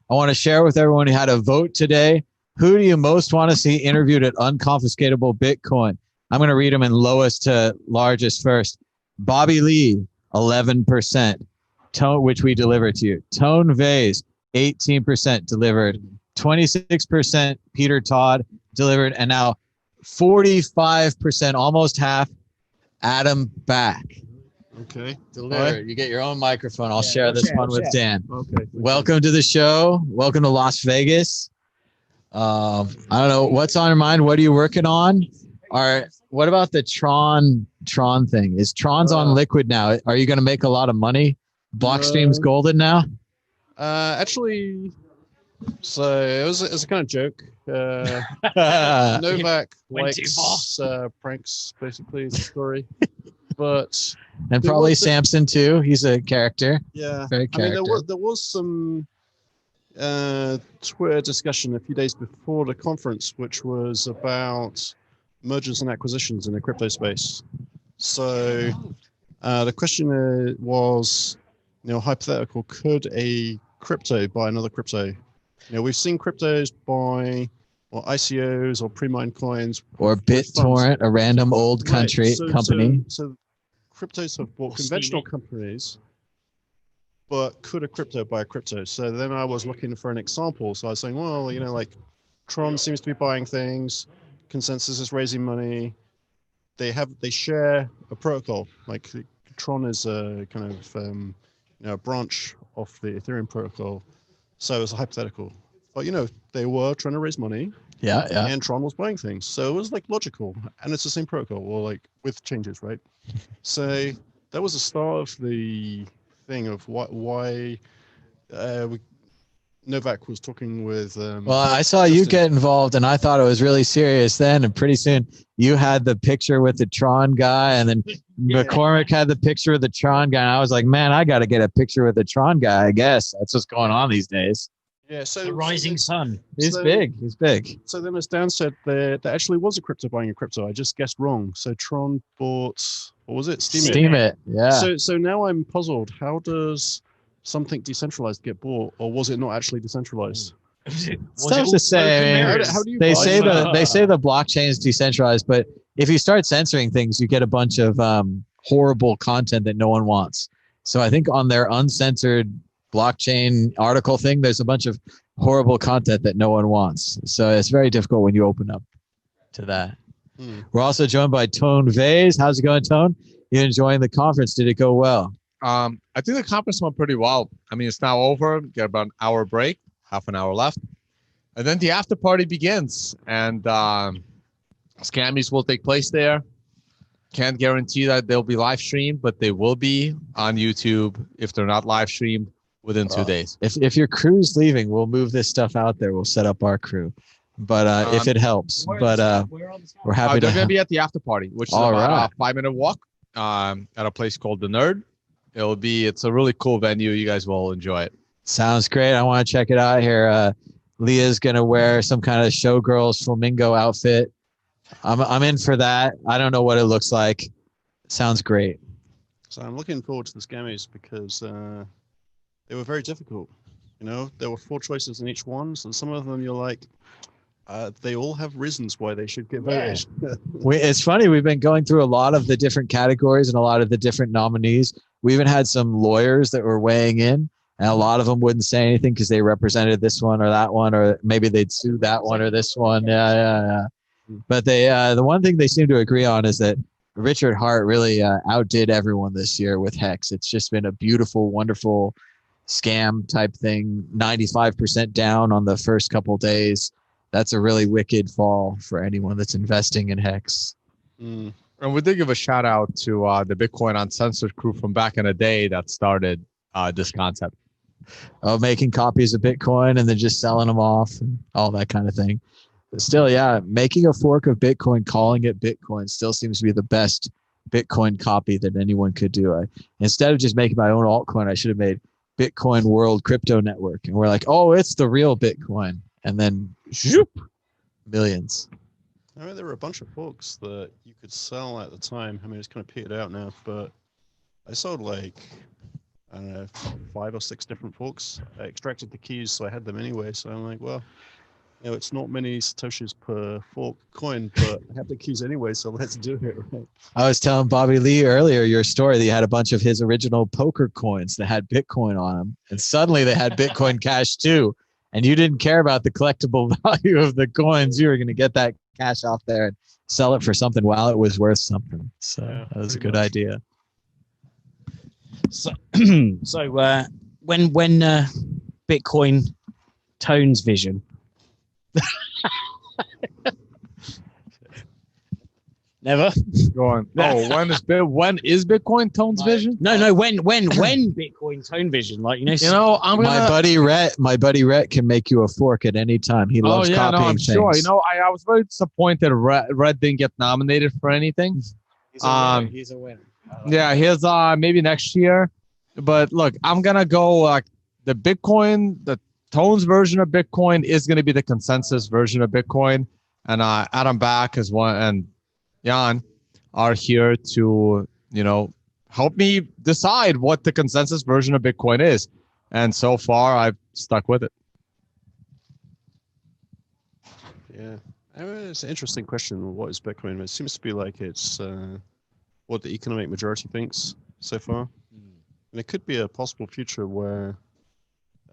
I want to share with everyone who had a vote today. Who do you most want to see interviewed at Unconfiscatable Bitcoin? I'm going to read them in lowest to largest first. Bobby Lee, 11%. Tone, which we delivered to you. Tone Vase, 18% delivered. 26% Peter Todd delivered. And now 45%, almost half, Adam Back. Okay. Delivered. You get your own microphone. I'll share this one with Dan. Okay. Welcome to the show. Welcome to Las Vegas. I don't know what's on your mind. What are you working on? What about the Tron thing? Is Tron's on Liquid now? Are you going to make a lot of money? Blockstream's golden now. Actually, so it was a kind of joke. Novak likes pranks, basically, the story. But and probably Samson too. He's a character. Yeah, very character. I mean, there was some Twitter discussion a few days before the conference, which was about mergers and acquisitions in the crypto space. So the question was, hypothetical: could a crypto buy another crypto? We've seen cryptos buy or ICOs or pre-mined coins or BitTorrent, a random old company. So cryptos have bought conventional companies, but could a crypto buy a crypto? So then I was looking for an example. So I was saying, well, like Tron seems to be buying things, Consensus is raising money. They share a protocol. Like Tron is a kind of a branch of the Ethereum protocol. So it's a hypothetical. But they were trying to raise money. Yeah. And Tron was buying things. So it was like logical. And it's the same protocol, or like with changes, right? So that was the start of the thing of why Novak was talking with well, I saw Justin. You get involved, and I thought it was really serious then, and pretty soon you had the picture with the Tron guy, and then McCormick had the picture of the Tron guy, and I was like, man, I got to get a picture with the Tron guy. I guess that's what's going on these days. Yeah, so the rising sun. He's big. So then, as Dan said, there actually was a crypto buying a crypto. I just guessed wrong. So Tron bought, what was it? Steam it. Yeah. So now I'm puzzled. How does something decentralized get bought, or was it not actually decentralized? It's tough to say. How do you they say the blockchain is decentralized, but if you start censoring things, you get a bunch of horrible content that no one wants. So I think on their uncensored blockchain article thing, there's a bunch of horrible content that no one wants. So it's very difficult when you open up to that. We're also joined by Tone Vase. How's it going, Tone? You enjoying the conference? Did it go well? I think the conference went pretty well. I mean, it's now over. We got about an hour break, half an hour left. And then the after party begins. And scammies will take place there. Can't guarantee that they'll be live streamed, but they will be on YouTube if they're not live streamed within 2 days. If your crew's leaving, we'll move this stuff out there. We'll set up our crew. But if it helps. But we're happy they're going to be at the after party, which is about a 5-minute walk at a place called The Nerd. It's a really cool venue. You guys will enjoy it. Sounds great. I want to check it out here. Leah's going to wear some kind of showgirl's flamingo outfit. I'm in for that. I don't know what it looks like. Sounds great. So I'm looking forward to the scammies because they were very difficult. There were 4 choices in each one. So some of them you're like, they all have reasons why they should get voted. It's funny. We've been going through a lot of the different categories and a lot of the different nominees. We even had some lawyers that were weighing in, and a lot of them wouldn't say anything because they represented this one or that one, or maybe they'd sue that one or this one. Yeah. But they, the one thing they seem to agree on is that Richard Hart really outdid everyone this year with Hex. It's just been a beautiful, wonderful scam type thing. 95% down on the first couple days. That's a really wicked fall for anyone that's investing in Hex. And we did give a shout out to the Bitcoin Uncensored crew from back in the day that started this concept. Of making copies of Bitcoin and then just selling them off and all that kind of thing. But still, yeah, making a fork of Bitcoin, calling it Bitcoin still seems to be the best Bitcoin copy that anyone could do. Instead of just making my own altcoin, I should have made Bitcoin World Crypto Network. And we're like, oh, it's the real Bitcoin. And then, zoop, millions. I mean, there were a bunch of forks that you could sell at the time. I mean, it's kind of petered out now, but I sold like I don't know, 5 or 6 different forks. I extracted the keys, so I had them anyway. So I'm like, well, you know, it's not many Satoshis per fork coin, but I have the keys anyway, so let's do it, right? I was telling Bobby Lee earlier your story that he had a bunch of his original poker coins that had Bitcoin on them, and suddenly they had Bitcoin Cash too. And you didn't care about the collectible value of the coins. You were going to get that cash off there and sell it for something while it was worth something. So Yeah, that was a pretty good much. idea. So, when Bitcoin Tone's vision. Never. Go on. Oh, when is Bitcoin Tone's vision? No. When Bitcoin Tone vision, like You know, I'm gonna. My buddy Rhett can make you a fork at any time. He loves copying I'm things. sure. You know, I was very disappointed Red didn't get nominated for anything. He's a winner. Yeah, here's maybe next year. But look, I'm gonna go like the Tone's version of Bitcoin is gonna be the consensus version of Bitcoin, and Adam Back is one, and Jan are here to, you know, help me decide what the consensus version of Bitcoin is. And so far, I've stuck with it. Yeah. I mean, it's an interesting question. What is Bitcoin? It seems to be like it's what the economic majority thinks so far. And it could be a possible future where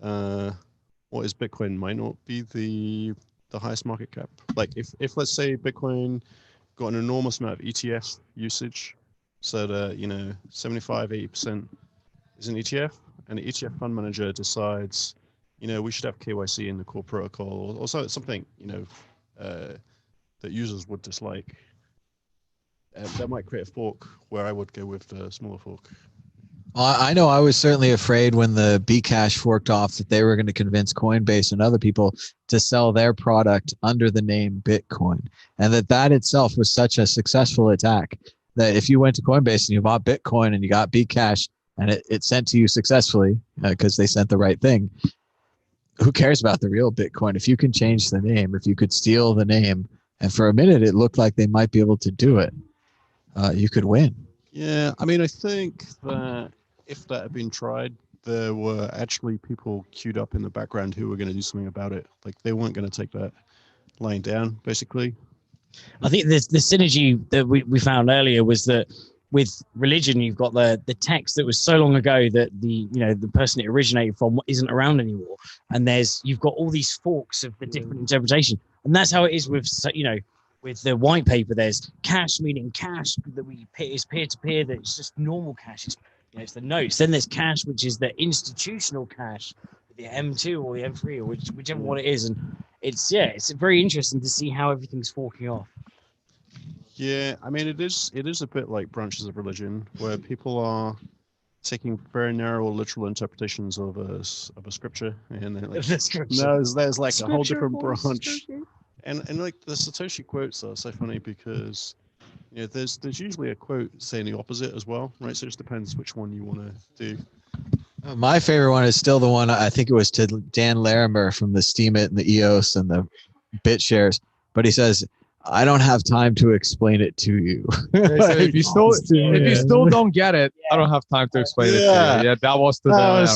what is Bitcoin might not be the highest market cap. Like if let's say Bitcoin got an enormous amount of ETF usage, so that, you know, 75-80% is an ETF, and the ETF fund manager decides, you know, we should have KYC in the core protocol, or something, you know, that users would dislike. That might create a fork where I would go with the smaller fork. I know I was certainly afraid when the Bcash forked off that they were going to convince Coinbase and other people to sell their product under the name Bitcoin, and that itself was such a successful attack that if you went to Coinbase and you bought Bitcoin and you got Bcash and it sent to you successfully because they sent the right thing, who cares about the real Bitcoin? If you can change the name, if you could steal the name, and for a minute it looked like they might be able to do it, you could win. Yeah, I mean, I think that if that had been tried, there were actually people queued up in the background who were going to do something about it. Like, they weren't going to take that lying down, basically. I think the synergy that we found earlier was that with religion, you've got the text that was so long ago that the person it originated from isn't around anymore, and you've got all these forks of the different interpretation, and that's how it is with with the white paper. There's cash, meaning cash that is peer to peer, that it's just normal cash. It's the notes. Then there's cash, which is the institutional cash, the M2 or the M3 or whichever one it is, and it's very interesting to see how everything's forking off. Yeah, I mean, it is a bit like branches of religion where people are taking very narrow literal interpretations of a scripture, and then like, there's like a whole different branch. And like the Satoshi quotes are so funny because, you know, there's usually a quote saying the opposite as well, right? So it just depends which one you want to do. My favorite one is still the one, I think it was to Dan Larimer from the Steemit and the EOS and the BitShares, but he says, I don't have time to explain it to you. If you still don't get it, I don't have time to explain it to you. Yeah, that was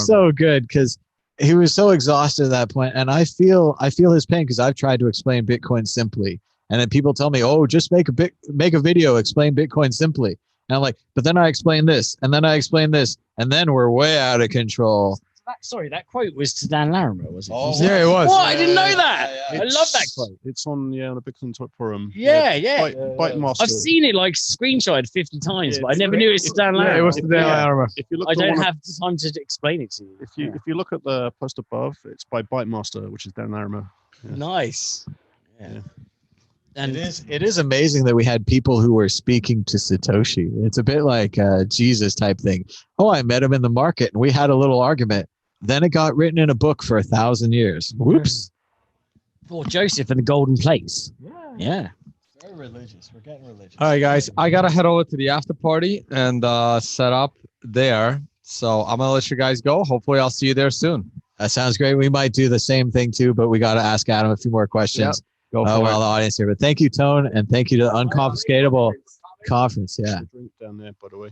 so good because he was so exhausted at that point, and I feel his pain because I've tried to explain Bitcoin simply, and then people tell me, "Oh, just make a video, explain Bitcoin simply." And I'm like, but then I explain this, and then I explain this, and then we're way out of control. That quote was to Dan Larimer, was it? Oh, yeah, it was. What? I didn't know that. I love that quote. It's on the Bitcoin Talk forum. Yeah. Byte Master. I've seen it like screenshotted 50 times, but I never knew it was to Dan Larimer. Yeah, it was to Dan Larimer. If you look I don't have time to explain it to you. If you look at the post above, it's by Byte Master, which is Dan Larimer. Yeah. Nice. Yeah. And it is amazing that we had people who were speaking to Satoshi. It's a bit like a Jesus type thing. Oh, I met him in the market and we had a little argument. Then it got written in a book for 1,000 years. Whoops. For Joseph and the golden plates. Yeah. Very religious. We're getting religious. All right, guys, I gotta head over to the after party and set up there. So I'm gonna let you guys go. Hopefully, I'll see you there soon. That sounds great. We might do the same thing too, but we got to ask Adam a few more questions. Go for while the audience here. But thank you, Tone, and thank you to the Unconfiscatable conference. Yeah. Drink down there, by the way.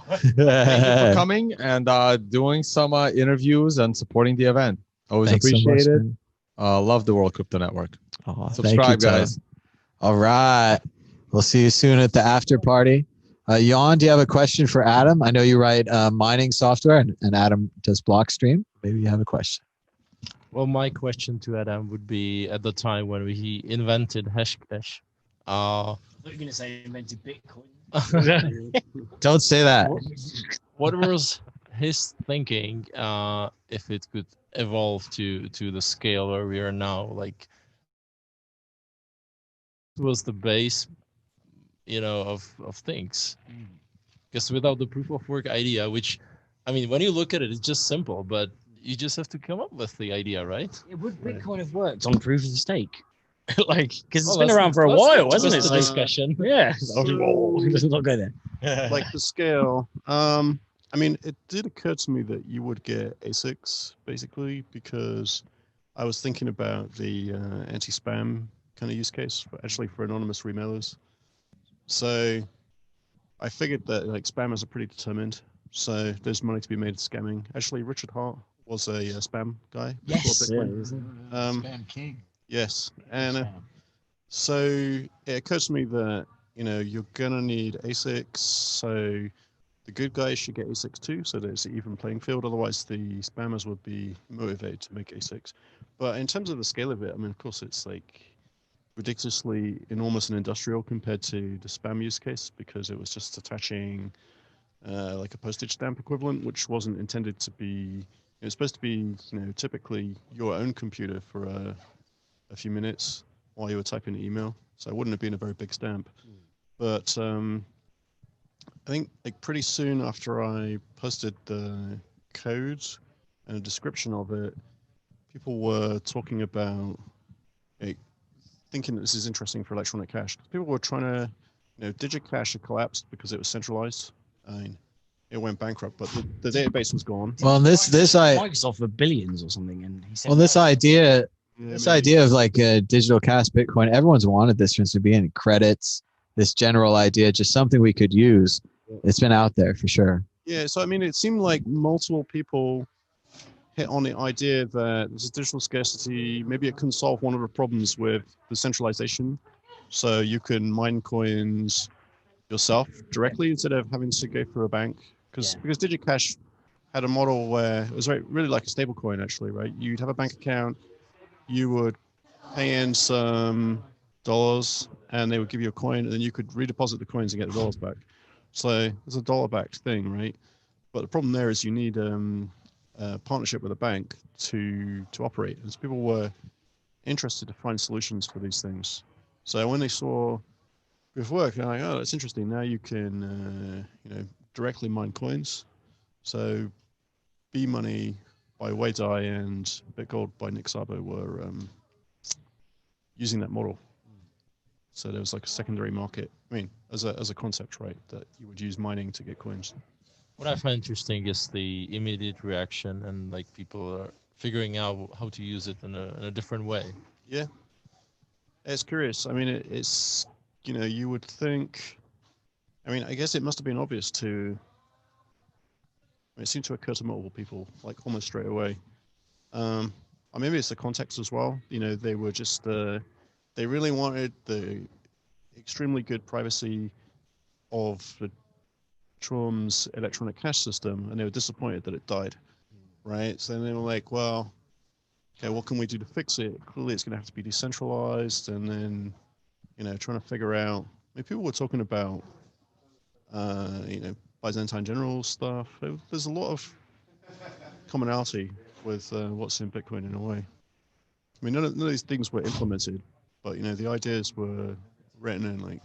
Thank you for coming and doing some interviews and supporting the event. Always Thanks so much, appreciate it. man. Love the World Crypto Network. Oh, Subscribe, thank you, guys. Tom. All right. We'll see you soon at the after party. Jan, do you have a question for Adam? I know you write mining software and Adam does Blockstream. Maybe you have a question. Well, my question to Adam would be at the time when he invented Hashcash. I thought you were going to say invented Bitcoin. Don't say that. What was his thinking if it could evolve to the scale where we are now? Like, was the base, of things. Because without the proof of work idea, which, I mean, when you look at it, it's just simple, but you just have to come up with the idea, right? Would Bitcoin have worked on proof of stake? Like, because it's Well, been that's- around for a that's- while, that's hasn't it? the So, discussion. yeah. So- Let's not go there. Like the scale. I mean, it did occur to me that you would get ASICs basically because I was thinking about the anti-spam kind of use case for anonymous remailers. So I figured that like spammers are pretty determined. So there's money to be made scamming. Actually, Richard Hart was a spam guy. before Yes. Bitcoin. Spam king. Yes, and so it occurs to me that you're gonna need ASICs. So the good guys should get ASICs too, so there's an even playing field. Otherwise, the spammers would be motivated to make ASICs. But in terms of the scale of it, I mean, of course, it's like ridiculously enormous and industrial compared to the spam use case because it was just attaching like a postage stamp equivalent, which wasn't intended to be. It was supposed to be, typically your own computer for a few minutes while you were typing an email. So it wouldn't have been a very big stamp. But I think like pretty soon after I posted the code and a description of it, people were talking about thinking that this is interesting for electronic cash. People were trying to, DigiCash had collapsed because it was centralized. I mean, it went bankrupt, but the database was gone. Well, Microsoft for billions or something, and he said, well, this idea Yeah, of like digital cash Bitcoin, everyone's wanted this since the beginning. Credits, this general idea, just something we could use. It's been out there for sure. Yeah, so I mean, it seemed like multiple people hit on the idea that there's a digital scarcity. Maybe it can solve one of the problems with the centralization. So you can mine coins yourself directly instead of having to go through a bank. Because DigiCash had a model where it was really like a stable coin, actually, right? You'd have a bank account, you would pay in some dollars, and they would give you a coin, and then you could redeposit the coins and get the dollars back. So it's a dollar-backed thing, right? But the problem there is you need a partnership with a bank to operate. And so people were interested to find solutions for these things. So when they saw with work, they're like, oh, that's interesting. Now you can, directly mine coins. So B-Money by Waydai and BitGold by Nick Szabo were using that model. So there was like a secondary market. I mean, as a concept, right, that you would use mining to get coins. What I find interesting is the immediate reaction and like people are figuring out how to use it in a different way. Yeah, it's curious. I mean, it's you would think. I mean, I guess it must have been obvious to. It seemed to occur to multiple people like almost straight away. Or maybe it's the context as well. They were just they really wanted the extremely good privacy of the Trum's electronic cash system, and they were disappointed that it died. Right? So then they were like, well, okay, what can we do to fix it? Clearly, it's going to have to be decentralized, and then, trying to figure out. I mean, people were talking about, Byzantine general stuff. There's a lot of commonality with what's in Bitcoin in a way. I mean, none of these things were implemented, but the ideas were written in like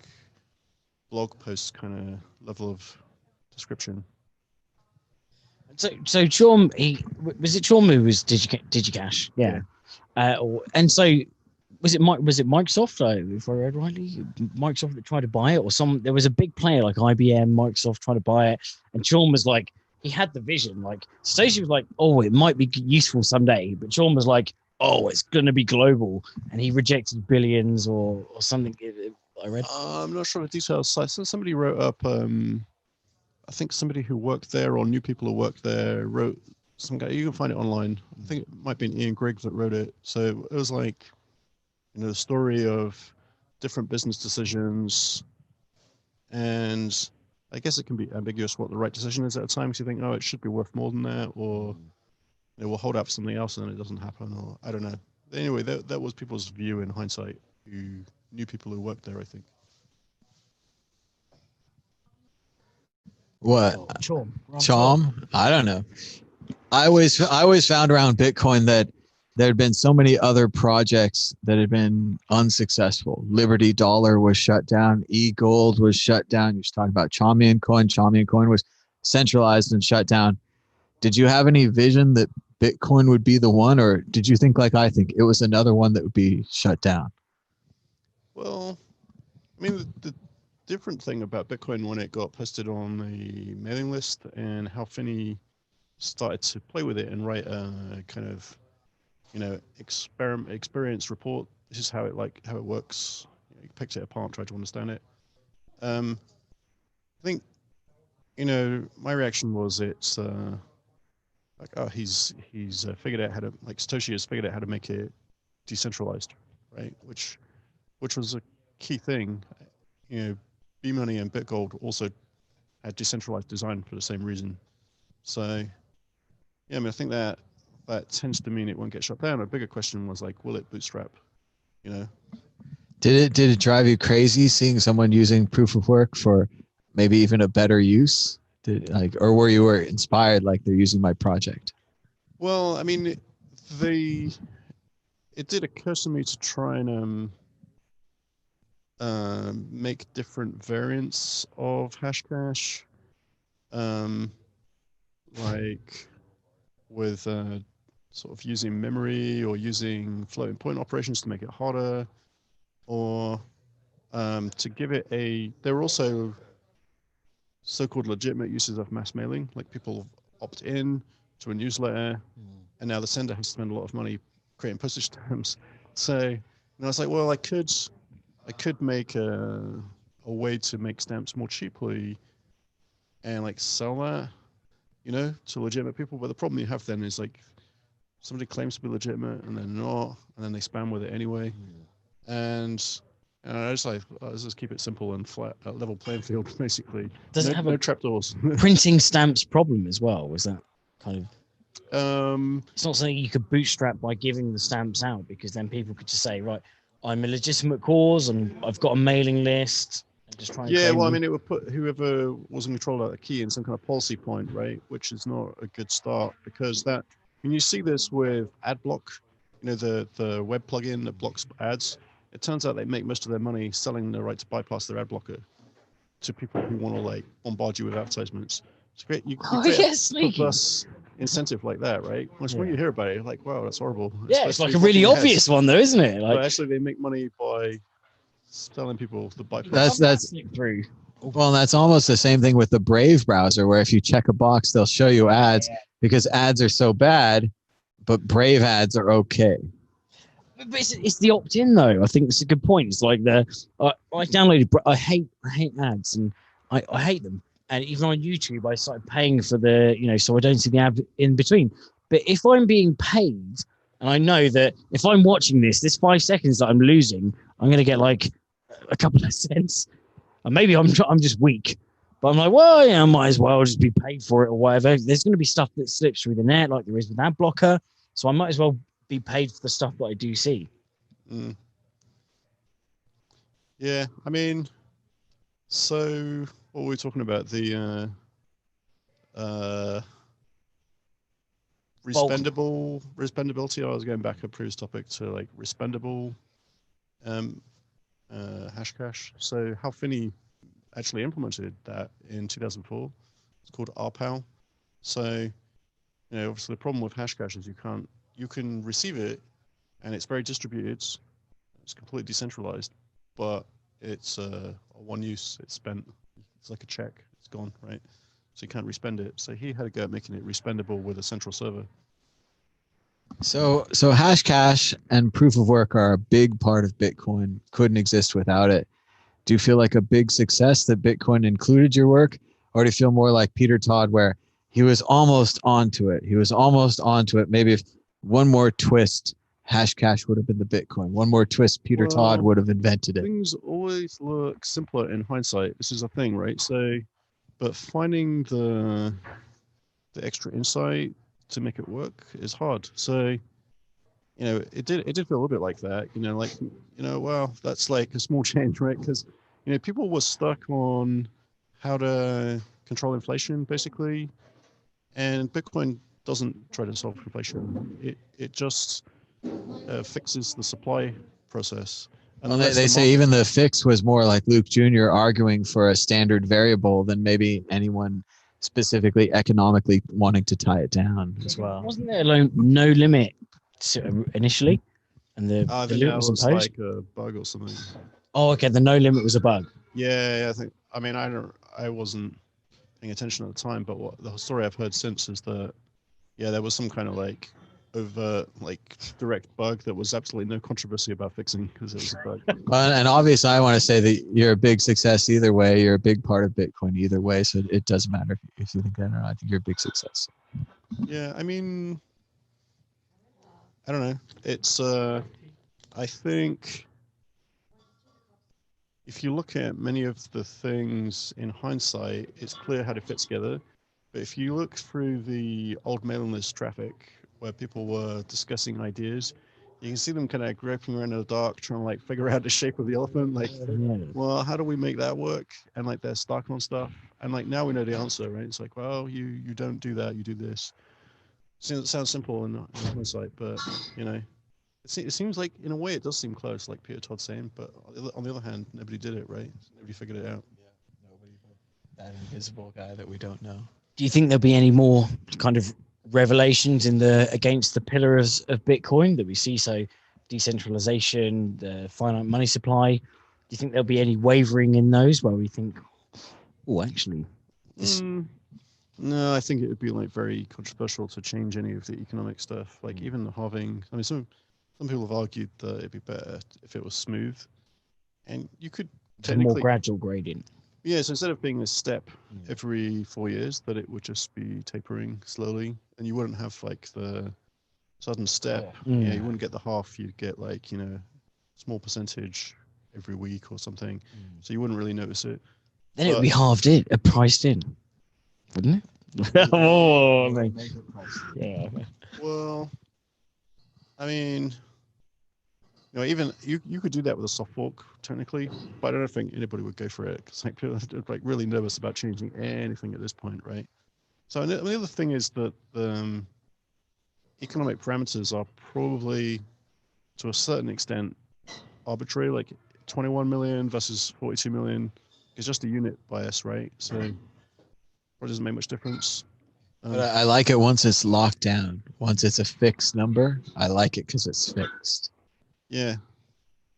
blog post kind of level of description. So Chorm, was it Chorm who was DigiCash? Yeah. And so was it Microsoft? If I read rightly, Microsoft that tried to buy it, or there was a big player like IBM, Microsoft tried to buy it, and Chorm was like, he had the vision. Like Stacey was like, oh, it might be useful someday, but Chorm was like, oh, it's going to be global, and he rejected billions or something. I read. I'm not sure of the details. So somebody wrote up I think somebody who worked there or knew people who worked there wrote some guy. You can find it online. I think it might be Ian Griggs that wrote it. So it was like, the story of different business decisions, and I guess it can be ambiguous what the right decision is at a time, because you think, oh, it should be worth more than that, or we'll hold out for something else and then it doesn't happen, or I don't know. Anyway, that was people's view in hindsight who knew people who worked there, I think. What? Charm. I don't know. I always found around Bitcoin that there had been so many other projects that had been unsuccessful. Liberty Dollar was shut down. E-Gold was shut down. You're talking about Chaumian Coin. Chaumian Coin was centralized and shut down. Did you have any vision that Bitcoin would be the one, or did you think like I think it was another one that would be shut down? Well, I mean, the different thing about Bitcoin when it got posted on the mailing list and how Finney started to play with it and write a kind of, experience report. This is how it works. He picked it apart, tried to understand it. I think, my reaction was it's like, oh, he's figured out how to, like, Satoshi has figured out how to make it decentralized, right? Which was a key thing. B-Money and BitGold also had decentralized design for the same reason. So, yeah, I mean, I think that tends to mean it won't get shut down. A bigger question was like, will it bootstrap? Did it drive you crazy seeing someone using proof of work for maybe even a better use? Or were you inspired like they're using my project? Well, I mean, it did occur to me to try and make different variants of Hashcash, like with sort of using memory or using floating point operations to make it harder, or to give it there were also so-called legitimate uses of mass mailing, like people opt in to a newsletter, and now the sender has to spend a lot of money creating postage stamps. So, I was like, well, I could make a way to make stamps more cheaply and like sell that, to legitimate people. But the problem you have then is like somebody claims to be legitimate and they're not, and then they spam with it anyway. And I just like, let's just keep it simple and flat, level playing field, basically. Does it have no a trapdoors? printing stamps problem as well? Was that kind of? It's not something you could bootstrap by giving the stamps out, because then people could just say, right, I'm a legitimate cause and I've got a mailing list. And just try and yeah, well, them. I mean, it would put whoever was in control of the key in some kind of policy point, right? Which is not a good start, because when you see this with AdBlock, the web plugin that blocks ads. It turns out they make most of their money selling the right to bypass their ad blocker to people who want to like bombard you with advertisements. It's great. You create a incentive like that, right? When you hear about it, you're like, wow, that's horrible. It's like a really obvious one, though, isn't it? But actually, they make money by telling people the bypass. That's true. Well, that's almost the same thing with the Brave browser, where if you check a box, they'll show you ads because ads are so bad, but Brave ads are okay. But it's the opt-in though. I think it's a good point. It's like I downloaded. I hate ads, and I hate them. And even on YouTube, I started paying for so I don't see the ad in between. But if I'm being paid, and I know that if I'm watching this 5 seconds that I'm losing, I'm going to get like a couple of cents. And maybe I'm just weak. But I'm like, well, I might as well just be paid for it or whatever. There's going to be stuff that slips through the net, like there is with ad blocker. So I might as well be paid for the stuff that I do see. Yeah, I mean, so what were we talking about? The respendability. I was going back a previous topic to like respendable Hashcash. So how Finney actually implemented that in 2004. It's called RPAL. So, obviously the problem with Hashcash is you can receive it and it's very distributed. It's completely decentralized, but it's a one use. It's spent. It's like a check. It's gone, right? So you can't respend it. So he had a go at making it respendable with a central server. So Hashcash and proof of work are a big part of Bitcoin. Couldn't exist without it. Do you feel like a big success that Bitcoin included your work, or do you feel more like Peter Todd, where he was almost onto it? He was almost onto it. Maybe if one more twist, Hashcash would have been the Bitcoin. One more twist, Peter Todd would have invented it. Things always look simpler in hindsight. This is a thing, right? So, but finding the extra insight to make it work is hard. So, it did feel a little bit like that. Well, that's like a small change, right? Because people were stuck on how to control inflation, basically, and Bitcoin doesn't try to solve inflation. It just fixes the supply process. And well, they say even the fix was more like Luke Jr. arguing for a standard variable than maybe anyone specifically economically wanting to tie it down as well. Wasn't there no limit initially? And the limit was imposed? like a bug or something. Oh, okay. The no limit was a bug. Yeah, I wasn't paying attention at the time, but the story I've heard since is that, there was some kind of like overt, like direct bug that was absolutely no controversy about fixing because it was a bug. Well, and obviously I want to say that you're a big success either way. You're a big part of Bitcoin either way. So it doesn't matter if you think that or not. I think you're a big success. Yeah, I don't know. It's, I think if you look at many of the things in hindsight, it's clear how to fit together. But if you look through the old mailing list traffic where people were discussing ideas, you can see them kind of groping around in the dark, trying to like figure out the shape of the elephant. Like, well, how do we make that work? And like they're stuck on stuff. And like now we know the answer, right? It's like, well, you don't do that, you do this. It sounds simple in hindsight, but it seems like in a way it does seem close, like Peter Todd's saying. But on the other hand, nobody did it, right? Nobody figured it out. Yeah, nobody. That invisible guy that we don't know. Do you think there'll be any more kind of revelations against the pillars of Bitcoin that we see? So decentralization, the finite money supply. Do you think there'll be any wavering in those where we think, oh, actually, this... No, I think it would be like very controversial to change any of the economic stuff. Like even the halving. I mean, some people have argued that it'd be better if it was smooth, and you could technically more gradual gradient. Yeah, so instead of being a step every 4 years, that it would just be tapering slowly, and you wouldn't have like the sudden step. Yeah, you wouldn't get the half. You'd get like small percentage every week or something, so you wouldn't really notice it. Then it would be priced in, wouldn't it? Oh, yeah. Well, I mean, even you could do that with a soft fork technically, but I don't think anybody would go for it because like people are like really nervous about changing anything at this point, right? So the other thing is that the economic parameters are probably to a certain extent arbitrary. Like 21 million versus 42 million is just a unit bias, right? So it doesn't make much difference. But I like it once it's locked down. Once it's a fixed number, I like it because it's fixed. Yeah.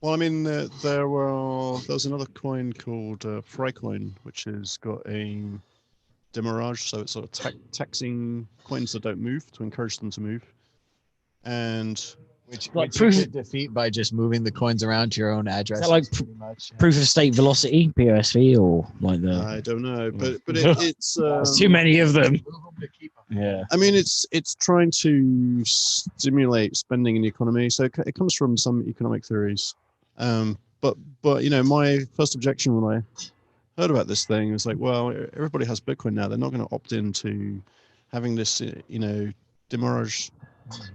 Well, I mean, there was another coin called Frycoin, which has got a demurrage, so it's sort of taxing coins that don't move to encourage them to move. And which you could defeat by just moving the coins around to your own address. Is that like proof of stake velocity, POSV, or like the? I don't know, but it's there's too many of them. Yeah. I mean, it's trying to stimulate spending in the economy, so it comes from some economic theories. But my first objection when I heard about this thing was like, well, everybody has Bitcoin now. They're not going to opt into having this, demurrage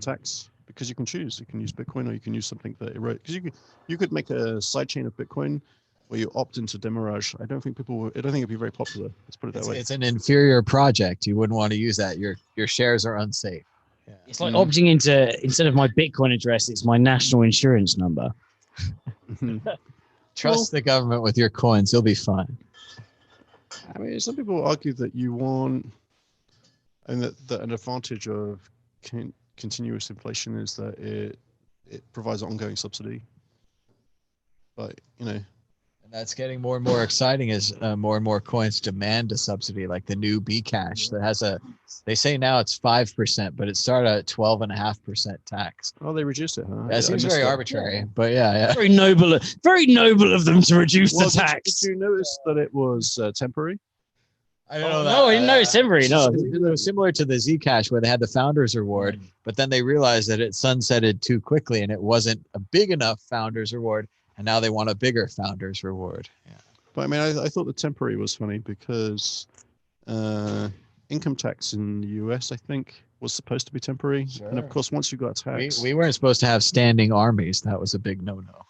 tax. Because you can choose. You can use Bitcoin or you can use something that erodes. Because you could make a sidechain of Bitcoin where you opt into demurrage. I don't think it'd be very popular. Let's put it that way. It's an inferior project. You wouldn't want to use that. Your shares are unsafe. Yeah. It's like opting into, instead of my Bitcoin address, it's my national insurance number. Trust the government with your coins. You'll be fine. I mean, some people argue that you want, and that an advantage of continuous inflation is that it provides an ongoing subsidy. But and that's getting more and more exciting as more and more coins demand a subsidy, like the new Bcash that has they say now it's 5%, but it started at 12.5% tax. Oh, they reduced it, huh? That seems very arbitrary, but yeah. Very noble of them to reduce the tax. Did you notice that it was temporary? I don't know that. No, I didn't know it's temporary. No. It was similar to the Zcash where they had the founders reward, but then they realized that it sunsetted too quickly and it wasn't a big enough founders reward, and now they want a bigger founders reward. Yeah. But I mean, I thought the temporary was funny because income tax in the US, I think, was supposed to be temporary, Sure. and of course, once you got tax, We weren't supposed to have standing armies. That was a big no-no.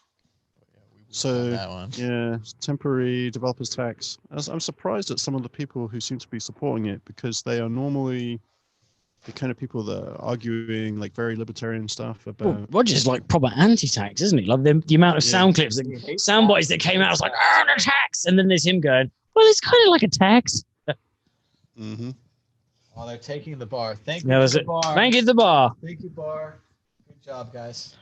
so That one. yeah, temporary developers tax. I'm surprised at some of the people who seem to be supporting it because they are normally the kind of people that are arguing like very libertarian stuff about. Well, Roger's like proper anti-tax, isn't he? Like the amount of sound clips, sound bites that came out, I was like, the tax. And then there's him going, well, it's kind of like a tax. Mm-hmm. Oh, they're taking the bar. Thank you, That was the it. bar. Thank you, the bar. Thank you, bar. Good job, guys.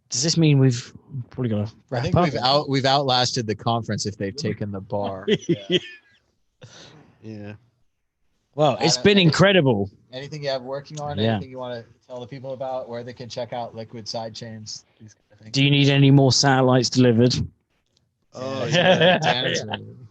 Does this mean we've probably got to I wrap think up? we've outlasted the conference if they've taken the bar. Yeah. Yeah. Well, it's been incredible. Anything you have working on? Yeah. Anything you want to tell the people about? Where they can check out Liquid Sidechains? These kind of things. Do you need any more satellites delivered? Oh, yeah.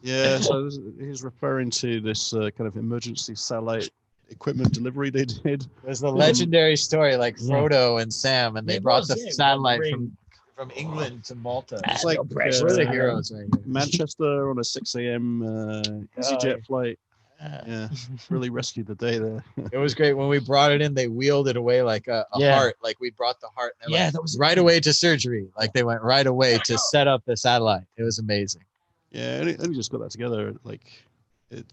Yeah, so he's referring to this kind of emergency satellite equipment delivery they did. There's the legendary story, like Frodo and Sam, and they It brought was, the yeah, satellite ring. from England to Malta. It's like We're the heroes right here. Manchester on a 6 a.m. EasyJet flight. Yeah. Yeah, really rescued the day there. It was great when we brought it in. They wheeled it away like a heart, like we brought the heart. And Yeah, like, that was right away to surgery. Like they went right away to set up the satellite. It was amazing. Yeah, and just got that together. Like it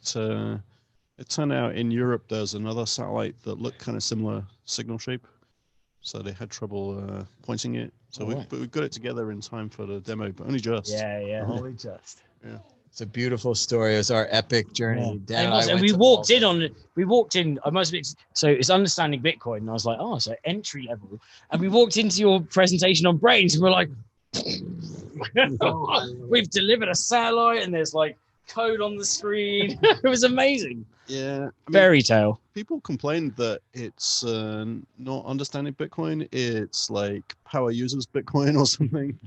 turned out in Europe there's another satellite that looked kind of similar signal shape, so they had trouble pointing it. So but we got it together in time for the demo, but only just. Yeah. Only just. Yeah. It's a beautiful story. It was our epic journey. Yeah. Dan And I we went to walked Malta. in. I must admit, so it's understanding Bitcoin, and I was like, oh, so entry level. And we walked into your presentation on Brains, and we're like, we've delivered a satellite, and there's like code on the screen. It was amazing. Yeah. I mean, Fairy tale. people complained that it's not understanding Bitcoin. It's like power users Bitcoin or something.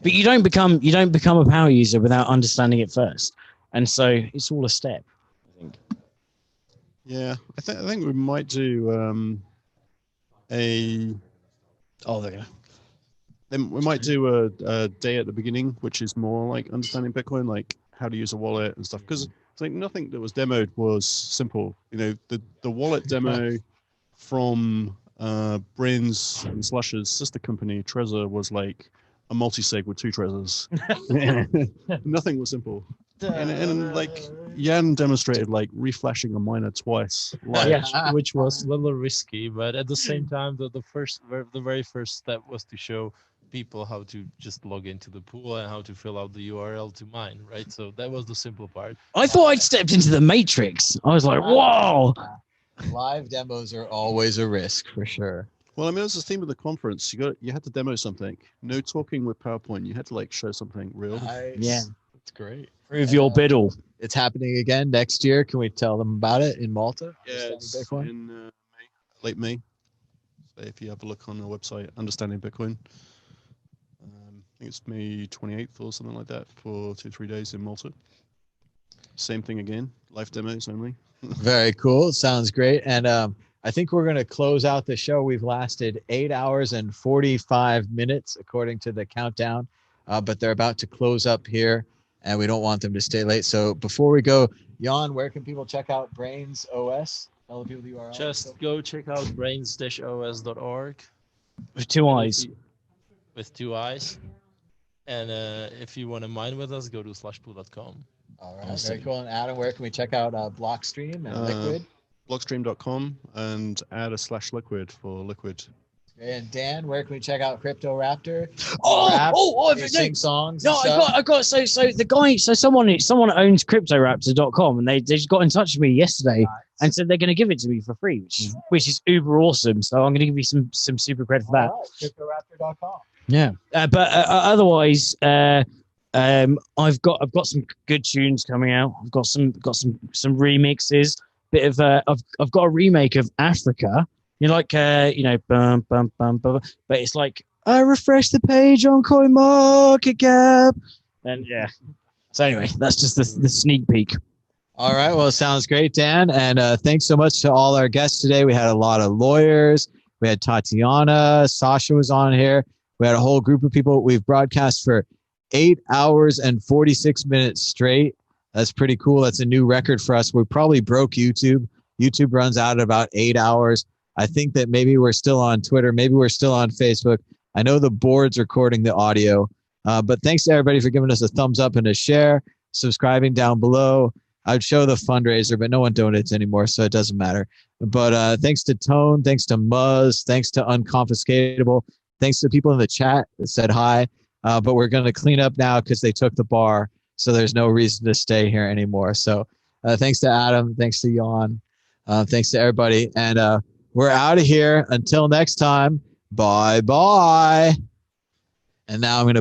But you don't become a power user without understanding it first, and so it's all a step. I think. Yeah, I think we might do a. Oh, there you go. Then we might do a day at the beginning, which is more like understanding Bitcoin, like how to use a wallet and stuff. Because I think nothing that was demoed was simple. You know, the wallet demo from Bryn's and Slush's sister company, Trezor, was like a multi-sig with 2 Trezors. Nothing was simple. And like Jan demonstrated like reflashing a miner twice. Like, which was a little risky, but at the same time, the very first step was to show people how to just log into the pool and how to fill out the URL to mine, right? So that was the simple part. I thought I'd stepped into the Matrix. I was like, whoa. Live demos are always a risk for sure. well, I mean, that's the theme of the conference. You had to demo something. No talking with PowerPoint. You had to like show something real. Nice. Yeah. That's great. Prove your biddle. It's happening again next year. Can we tell them about it in Malta? Yeah, it's Bitcoin? in May, late May. So if you have a look on the website, Understanding Bitcoin. I think it's May 28th or something like that for 2-3 days in Malta. Same thing again, live demos only. Very cool. Sounds great. And I think we're going to close out the show. We've lasted 8 hours and 45 minutes according to the countdown, but they're about to close up here and we don't want them to stay late. So before we go, Jan, where can people check out Brains OS? Tell the people the URL. Just go check out brains-os.org With 2 eyes. with 2 eyes. And if you want to mine with us, go to slushpool.com. All right. Very cool. And Adam, where can we check out Blockstream and Liquid? Blockstream.com and add a /liquid for liquid. And Dan, where can we check out Crypto Raptor? I Sing songs. No, and stuff? I got so the guy, so someone owns CryptoRaptor.com, and they just got in touch with me yesterday and said they're going to give it to me for free, which is uber awesome. So I'm going to give you some super credit for that. All right, CryptoRaptor.com. Yeah, but otherwise, I've got some good tunes coming out. I've got some remixes. Bit of I've got a remake of Africa. You know, like bum bum bum bum. But it's like I refresh the page on CoinMarketCap, and yeah. So anyway, that's just the sneak peek. All right. Well, sounds great, Dan. And thanks so much to all our guests today. We had a lot of lawyers. We had Tatiana. Sasha was on here. We had a whole group of people. We've broadcast for 8 hours and 46 minutes straight. That's pretty cool. That's a new record for us. We probably broke YouTube. YouTube runs out at about 8 hours. I think that maybe we're still on Twitter. Maybe we're still on Facebook. I know the board's recording the audio. But thanks to everybody for giving us a thumbs up and a share, subscribing down below. I'd show the fundraiser, but no one donates anymore, so it doesn't matter. But thanks to Tone, thanks to Muzz, thanks to Unconfiscatable, thanks to people in the chat that said hi. But we're going to clean up now because they took the bar, so there's no reason to stay here anymore. So thanks to Adam, thanks to Jan, thanks to everybody. And we're out of here. Until next time, bye-bye. And now I'm going to